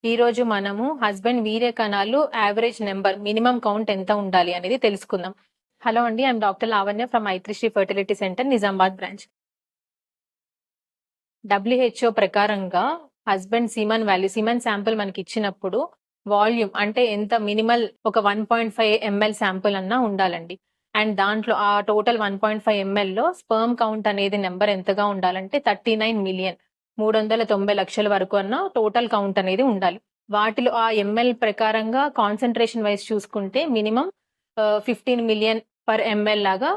ఈరోజు మనము హస్బెండ్ వీర్య కణాలు యావరేజ్ నెంబర్ మినిమం కౌంట్ ఎంత ఉండాలి అనేది తెలుసుకుందాం. హలో అండి. ఐఎమ్ డాక్టర్ లావణ్య ఫ్రమ్ ఐత్రిశ్రీ fertility centre Nizamabad branch. WHO ప్రకారంగా హస్బెండ్ సిమెన్ శాంపుల్ మనకి ఇచ్చినప్పుడు వాల్యూమ్ అంటే ఎంత మినిమల్ ఒక 1.5 ml శాంపుల్ అన్నా ఉండాలండి. అండ్ దాంట్లో ఆ టోటల్ 1.5 mlలో స్పెర్మ్ కౌంట్ అనేది నెంబర్ ఎంతగా ఉండాలంటే 39 మిలియన్ 390 లక్షల వరకు అన్న టోటల్ కౌంట్ అనేది ఉండాలి. వాటిలో ఆ ఎంఎల్ ప్రకారంగా కాన్సంట్రేషన్ వైస్ చూసుకుంటే మినిమం 15 మిలియన్ పర్ ఎంఎల్ లాగా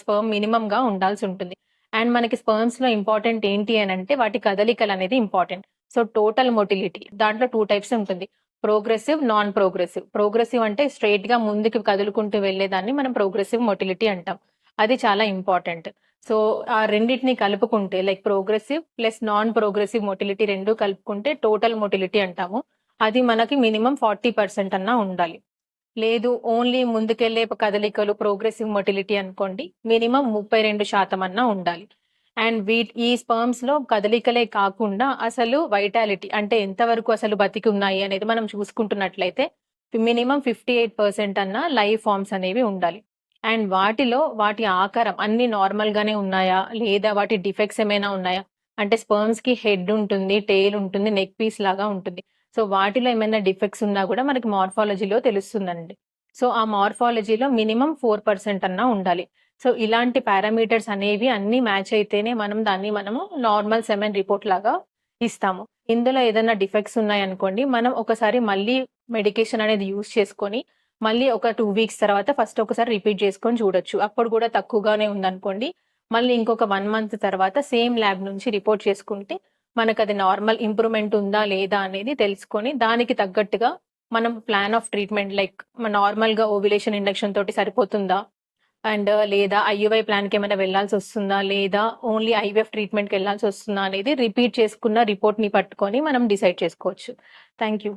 స్పెర్మ్ మినిమంగా ఉండాల్సి ఉంటుంది. అండ్ మనకి స్పెర్మ్స్‌లో ఇంపార్టెంట్ ఏంటి అనంటే వాటి కదలికలు అనేది ఇంపార్టెంట్. సో, టోటల్ మొటిలిటీ దాంట్లో 2 టైప్స్ ఉంటుంది. Progressive, non progressive. ప్రోగ్రెసివ్ అంటే స్ట్రెయిట్‌గా ముందుకు కదులుకుంటూ వెళ్ళేదాన్ని మనం ప్రోగ్రెసివ్ మొటిలిటీ అంటాం. అది చాలా ఇంపార్టెంట్. సో, ఆ రెండిటిని కలుపుకుంటే like progressive plus non progressive motility 2 కలుపుకుంటే టోటల్ మొటిలిటీ అంటాము. అది మనకి మినిమం 40% అన్నా ఉండాలి. లేదు ఓన్లీ ముందుకెళ్ళే కదలికలు ప్రోగ్రెసివ్ మొటిలిటీ అనుకోండి. మినిమం 32% అన్నా ఉండాలి. అండ్ ఈ స్పెర్మ్స్‌లో కదలికలే కాకుండా అసలు వైటాలిటీ అంటే ఎంతవరకు అసలు బతికి ఉన్నాయి అనేది మనం చూసుకుంటున్నట్లయితే మినిమం 58% అన్నా లైవ్ ఫార్మ్స్ అనేవి ఉండాలి. అండ్ వాటిలో వాటి ఆకారం అన్నీ నార్మల్‌గానే ఉన్నాయా? లేదా వాటి డిఫెక్ట్స్ ఏమైనా ఉన్నాయా? అంటే స్పెర్మ్స్‌కి హెడ్ ఉంటుంది, టెయిల్ ఉంటుంది, నెక్ పీస్ లాగా ఉంటుంది. సో, వాటిలో ఏమైనా డిఫెక్ట్స్ ఉన్నా గూడా మనకి మార్ఫాలజీలో తెలుస్తుందండి. సో, ఆ మార్ఫాలజీలో మినిమమ్ 4% అన్నా ఉండాలి. సో, ఇలాంటి పారామీటర్స్ అనేవి అన్నీ మ్యాచ్ అయితేనే మనము నార్మల్ సెమెన్ రిపోర్ట్ లాగా ఇస్తాము. ఇందులో ఏదైనా డిఫెక్ట్స్ ఉన్నాయనుకోండి, మనం ఒకసారి మళ్ళీ మెడికేషన్ అనేది యూజ్ చేసుకొని, మళ్ళీ ఒక 2 వీక్స్ తర్వాత ఫస్ట్ ఒకసారి రిపీట్ చేసుకొని చూడొచ్చు. అప్పుడు గూడా తక్కువగానే ఉందనుకోండి, మళ్ళీ ఇంకొక 1 మంత్ తర్వాత సేమ్ ల్యాబ్ నుంచి రిపోర్ట్ చేసుకుంటే మనకది నార్మల్ ఇంప్రూవ్‌మెంట్ ఉందా? లేదా? అనేది తెలుసుకొని దానికి తగ్గట్టుగా మనం ప్లాన్ ఆఫ్ ట్రీట్మెంట్ లైక్ నార్మల్‌గా ఓవ్యులేషన్ ఇండక్షన్ తోటి సరిపోతుందా? అండ్ లేదా ఐయుఐ ప్లాన్‌కేమైనా వెళ్ళాల్సొస్తుందా? లేదా ఓన్లీ ఐవీఎఫ్ ట్రీట్మెంట్‌కెళ్ళాల్సొస్తుందా? అనేది రిపీట్ చేసుకున్న రిపోర్ట్‌ని పట్టుకొని మనం డిసైడ్ చేసుకోవచ్చు. Thank you.